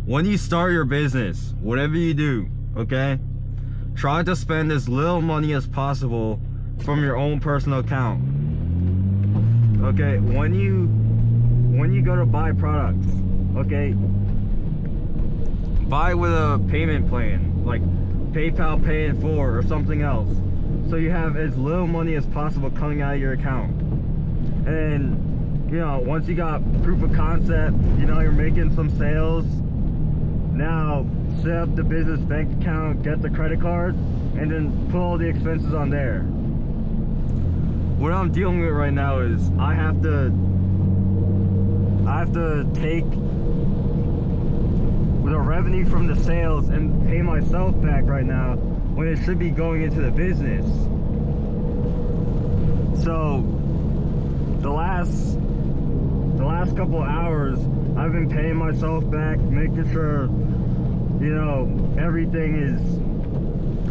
when you start your business, whatever you do, okay, try to spend as little money as possible from your own personal account. Okay, when you go to buy products, okay, buy with a payment plan, like PayPal Pay in 4 or something else, so you have as little money as possible coming out of your account. And you know, once you got proof of concept, you know, you're making some sales, now set up the business bank account, get the credit card, and then put all the expenses on there. What I'm dealing with right now is I have to take the revenue from the sales and pay myself back right now when it should be going into the business. So the last couple of hours I've been paying myself back, making sure, you know, everything is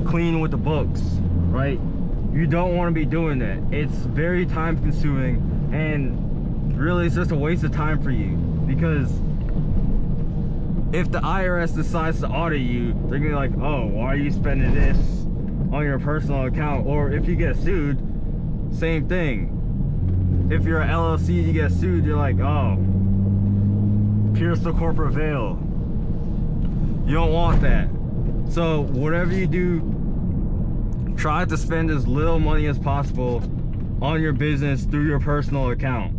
clean with the books, right? You don't want to be doing that. It's very time consuming, and really it's just a waste of time for you, because if the IRS decides to audit you, they're gonna be like, oh, why are you spending this on your personal account? Or if you get sued, same thing. If you're an LLC, you get sued, you're like, oh, pierce the corporate veil. You don't want that. So whatever you do, try to spend as little money as possible on your business through your personal account.